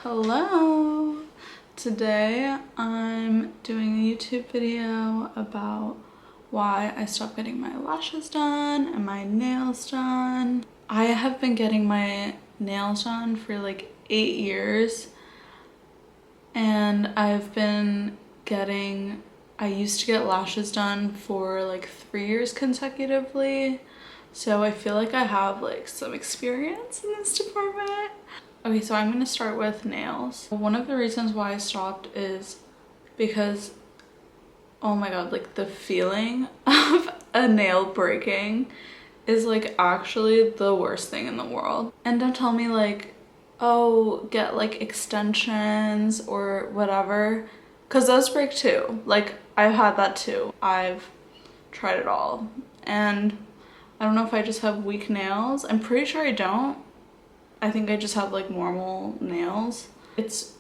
Hello! Today I'm doing a YouTube video about why I stopped getting my lashes done and my nails done. I have been getting my nails done for like 8 years and I used to get lashes done for like 3 years consecutively. So I feel like I have like some experience in this department. Okay, so I'm gonna start with nails. One of the reasons why I stopped is because, oh my god, like the feeling of a nail breaking is like actually the worst thing in the world. And don't tell me like, oh, get like extensions or whatever, because those break too. Like I've had that too. I've tried it all. And I don't know if I just have weak nails. I'm pretty sure I don't. I think I just have like normal nails. It's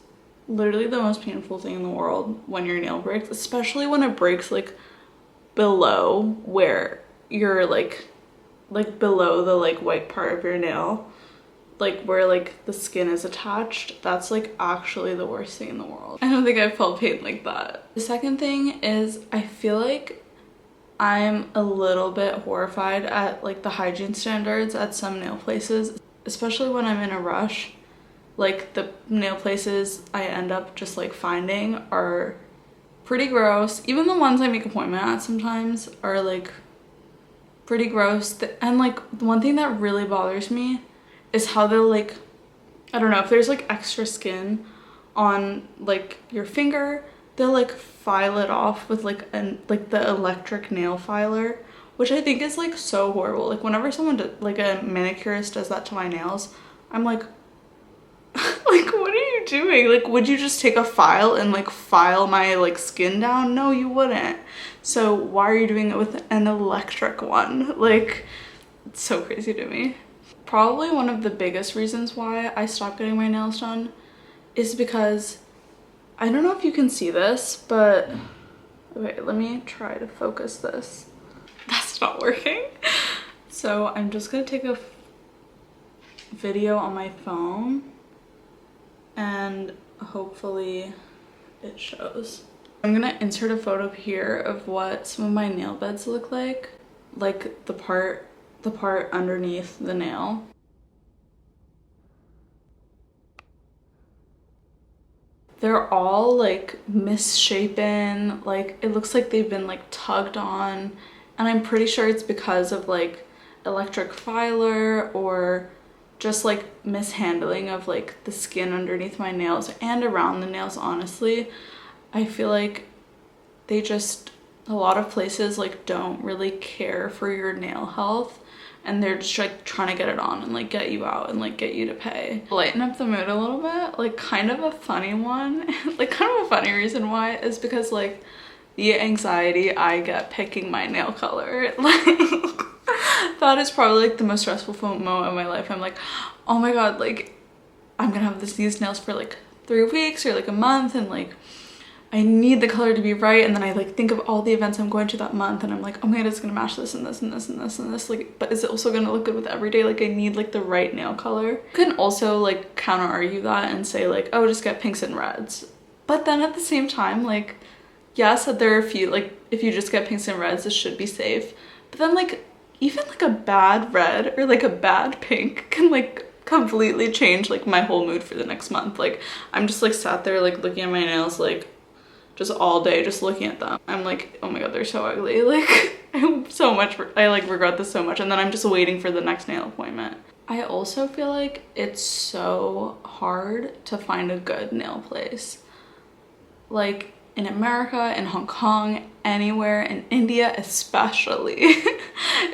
literally the most painful thing in the world when your nail breaks, especially when it breaks like below where you're like below the like white part of your nail, like where like the skin is attached. That's like actually the worst thing in the world. I don't think I've felt pain like that. The second thing is I feel like I'm a little bit horrified at like the hygiene standards at some nail places, especially when I'm in a rush. Like the nail places I end up just like finding are pretty gross. Even the ones I make appointment at sometimes are like pretty gross. And like one thing that really bothers me is how they're like, I don't know, if there's like extra skin on like your finger, they'll like file it off with like the electric nail filer, which I think is like so horrible. Like whenever like a manicurist does that to my nails, I'm like like what are you doing? Like would you just take a file and like file my like skin down? No, you wouldn't. So why are you doing it with an electric one? Like it's so crazy to me. Probably one of the biggest reasons why I stopped getting my nails done is because I don't know if you can see this, but okay, let me try to focus this. That's not working. So I'm just gonna take a video on my phone and hopefully it shows. I'm gonna insert a photo here of what some of my nail beds look like the part underneath the nail. They're all like misshapen, like it looks like they've been like tugged on, and I'm pretty sure it's because of like electric filer or just like mishandling of like the skin underneath my nails and around the nails. Honestly, I feel like a lot of places like don't really care for your nail health, and they're just like trying to get it on and like get you out and like get you to pay. Lighten up the mood a little bit, like kind of a funny one, like kind of a funny reason why is because like the anxiety I get picking my nail color, like that is probably like the most stressful moment of my life. I'm like, oh my god, like I'm gonna have these nails for like 3 weeks or like a month, and like I need the color to be right, and then I like think of all the events I'm going to that month, and I'm like, oh my god, it's gonna match this and this and this and this and this, like, but is it also gonna look good with every day? Like I need like the right nail color. You can also like counter argue that and say like, oh, just get pinks and reds. But then at the same time, like, yes, there are a few, like if you just get pinks and reds, this should be safe. But then like even like a bad red or like a bad pink can like completely change like my whole mood for the next month. Like I'm just like sat there like looking at my nails like just all day, just looking at them. I'm like, oh my god, they're so ugly. Like I like regret this so much, and then I'm just waiting for the next nail appointment. I also feel like it's so hard to find a good nail place. Like in America, in Hong Kong, anywhere, in India especially,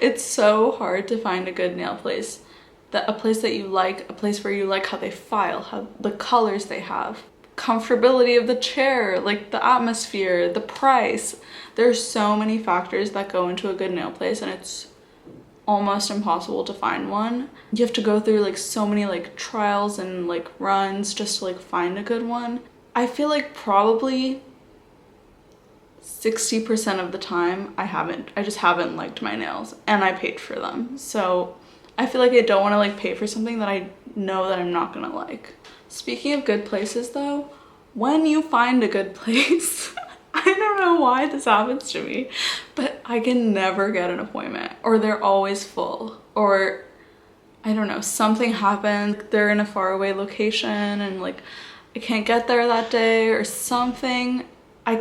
it's so hard to find a good nail place. A place that you like, a place where you like how they file, how the colors they have, comfortability of the chair, like the atmosphere, the price. There's so many factors that go into a good nail place, and it's almost impossible to find one. You have to go through like so many like trials and like runs just to like find a good one. I feel like probably 60% of the time I just haven't liked my nails, and I paid for them. So I feel like I don't want to like pay for something that I know that I'm not gonna like. Speaking of good places though, when you find a good place, I don't know why this happens to me, but I can never get an appointment, or they're always full, or I don't know, something happens, they're in a faraway location and like I can't get there that day or something. I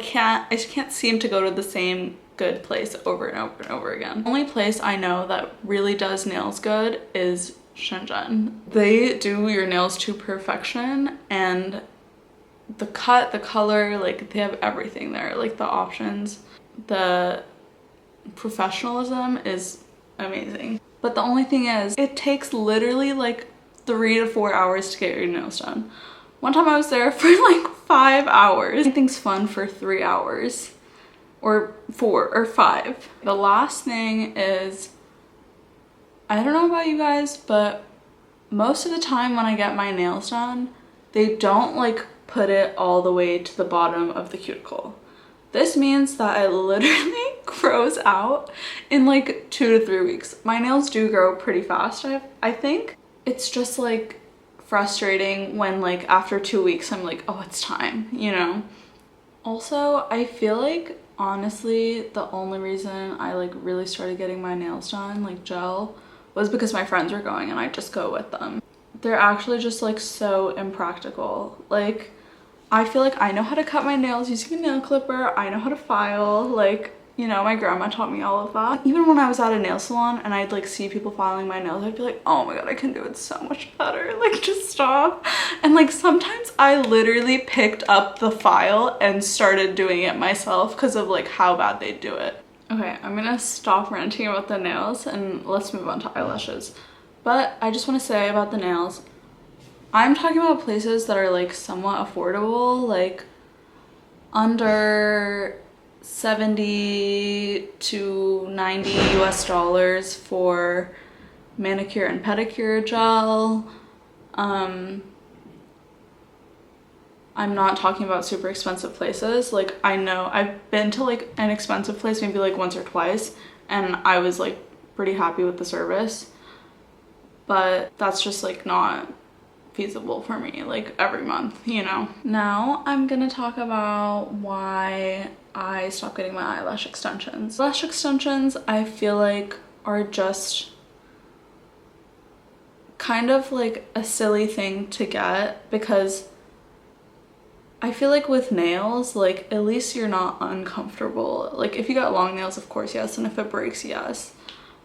just can't seem to go to the same good place over and over and over again. The only place I know that really does nails good is Shenzhen. They do your nails to perfection, and the cut, the color, like they have everything there, like the options, the professionalism is amazing. But the only thing is, it takes literally like 3 to 4 hours to get your nails done. One time I was there for like 5 hours. Anything's fun for 3 hours or 4 or 5. The last thing is, I don't know about you guys, but most of the time when I get my nails done, they don't like put it all the way to the bottom of the cuticle. This means that it literally grows out in like 2 to 3 weeks. My nails do grow pretty fast, I think. It's just like frustrating when like after 2 weeks I'm like, oh, it's time, you know? Also, I feel like honestly the only reason I like really started getting my nails done, like gel, was because my friends were going and I just go with them. They're actually just like so impractical. Like, I feel like I know how to cut my nails using a nail clipper. I know how to file, like, you know, my grandma taught me all of that. Even when I was at a nail salon and I'd like see people filing my nails, I'd be like, oh my god, I can do it so much better. Like, just stop. And like sometimes I literally picked up the file and started doing it myself because of like how bad they do it. Okay, I'm gonna stop ranting about the nails and let's move on to eyelashes. But I just want to say about the nails, I'm talking about places that are like somewhat affordable, like under 70 to 90 US dollars for manicure and pedicure gel. I'm not talking about super expensive places. Like, I know I've been to like an expensive place maybe like once or twice and I was like pretty happy with the service, but that's just like not feasible for me like every month, you know. Now I'm gonna talk about why I stopped getting my eyelash extensions. Lash extensions, I feel like, are just kind of like a silly thing to get because I feel like with nails, like at least you're not uncomfortable. Like if you got long nails, of course, yes, and if it breaks, yes.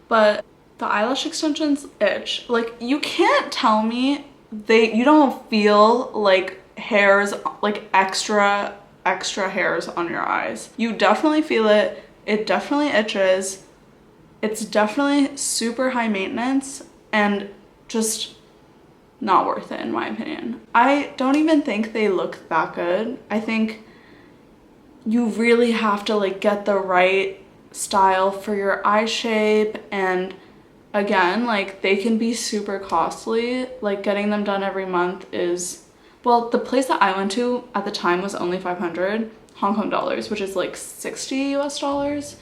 But the eyelash extensions itch. Like, you can't tell me you don't feel like hairs, like extra hairs on your eyes. You definitely feel it. It definitely itches. It's definitely super high maintenance and just not worth it in my opinion. I don't even think they look that good. I think you really have to like get the right style for your eye shape, and again, like they can be super costly. Like getting them done every month is, well, the place that I went to at the time was only 500 Hong Kong dollars, which is like 60 US dollars,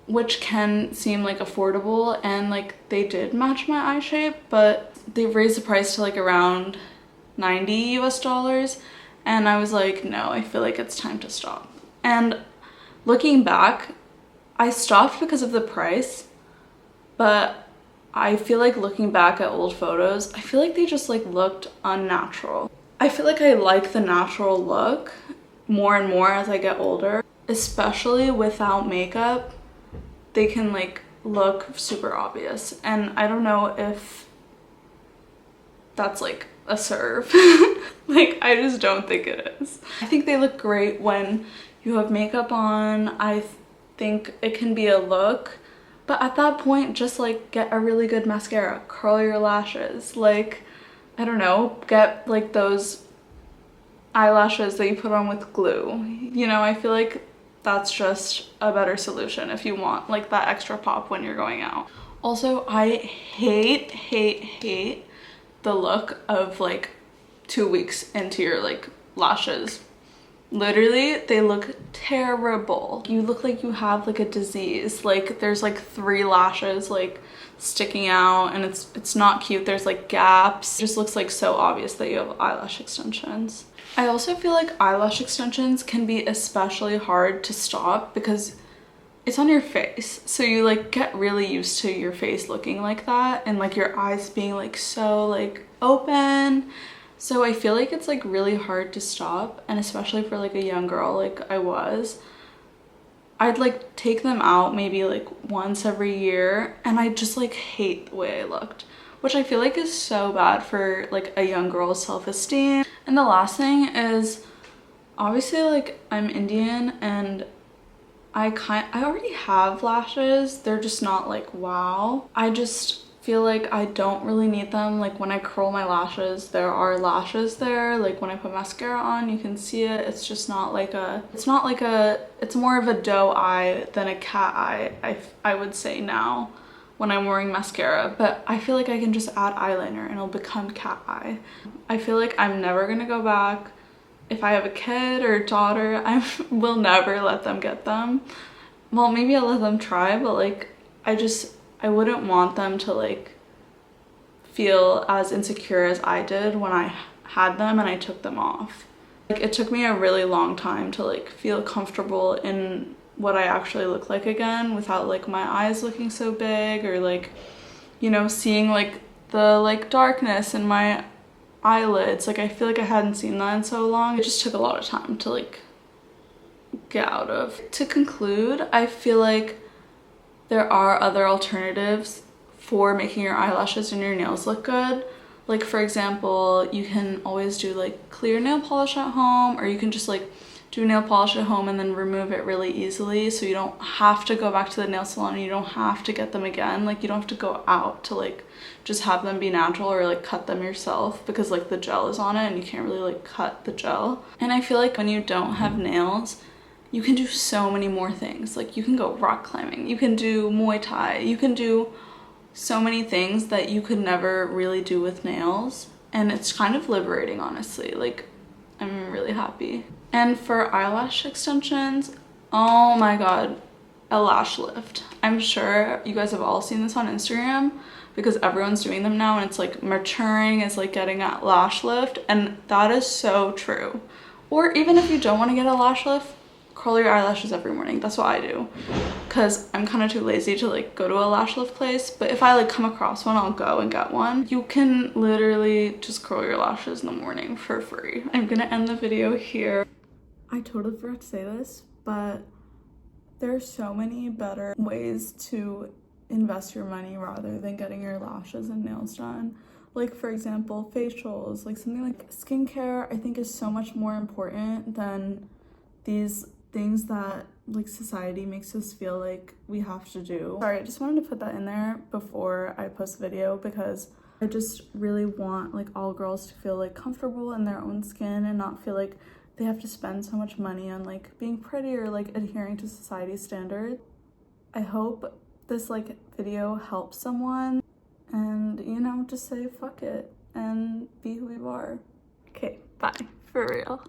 which can seem like affordable, and like they did match my eye shape, but they raised the price to like around 90 US dollars, and I was like, no, I feel like it's time to stop. And looking back, I stopped because of the price, but I feel like looking back at old photos, I feel like they just like looked unnatural. I feel like I like the natural look more and more as I get older, especially without makeup. They can like look super obvious, and I don't know if that's like a serve. Like, I just don't think it is. I think they look great when you have makeup on. I think it can be a look, but at that point, just like get a really good mascara, curl your lashes, like, I don't know, get like those eyelashes that you put on with glue. You know, I feel like that's just a better solution if you want like that extra pop when you're going out. Also, I hate the look of like 2 weeks into your like lashes Literally, they look terrible. You look like you have like a disease. Like there's like 3 lashes like sticking out, and it's not cute. There's like gaps. It just looks like so obvious that you have eyelash extensions. I also feel like eyelash extensions can be especially hard to stop because it's on your face, so you like get really used to your face looking like that and like your eyes being like so like open. So I feel like it's like really hard to stop, and especially for like a young girl like I was, I'd like take them out maybe like once every year, and I just like hate the way I looked, which I feel like is so bad for like a young girl's self-esteem. And the last thing is, obviously like I'm Indian and I already have lashes. They're just not like wow. I just feel like I don't really need them. Like when I curl my lashes, there are lashes there. Like when I put mascara on, you can see it. It's just not like a, it's more of a doe eye than a cat eye, I would say now when I'm wearing mascara. But I feel like I can just add eyeliner and it'll become cat eye. I feel like I'm never gonna go back. If I have a kid or a daughter, I will never let them get them. Well, maybe I'll let them try, but like I wouldn't want them to like feel as insecure as I did when I had them and I took them off. Like it took me a really long time to like feel comfortable in what I actually look like again without like my eyes looking so big, or like, you know, seeing like the like darkness in my eyelids. Like I feel like I hadn't seen that in so long. It just took a lot of time to like get out of. To conclude, I feel like there are other alternatives for making your eyelashes and your nails look good. Like for example, you can always do like clear nail polish at home, or you can just like do nail polish at home and then remove it really easily, so you don't have to go back to the nail salon and you don't have to get them again. Like you don't have to go out to like just have them be natural or like cut them yourself, because like the gel is on it and you can't really like cut the gel. And I feel like when you don't have nails, you can do so many more things. Like you can go rock climbing, you can do Muay Thai, you can do so many things that you could never really do with nails, and it's kind of liberating, honestly. Like I'm really happy. And for eyelash extensions, oh my god, a lash lift. I'm sure you guys have all seen this on Instagram because everyone's doing them now, and it's like maturing is like getting a lash lift, and that is so true. Or even if you don't want to get a lash lift, curl your eyelashes every morning. That's what I do, because I'm kind of too lazy to like go to a lash lift place. But if I like come across one, I'll go and get one. You can literally just curl your lashes in the morning for free. I'm gonna end the video here. I totally forgot to say this, but there are so many better ways to invest your money rather than getting your lashes and nails done. Like for example, facials, like something like skincare, I think is so much more important than these things that like society makes us feel like we have to do. Sorry, I just wanted to put that in there before I post the video, because I just really want like all girls to feel like comfortable in their own skin and not feel like they have to spend so much money on like being pretty or like adhering to society's standards. I hope this like video helps someone, and you know, just say fuck it and be who you are. Okay, bye, for real.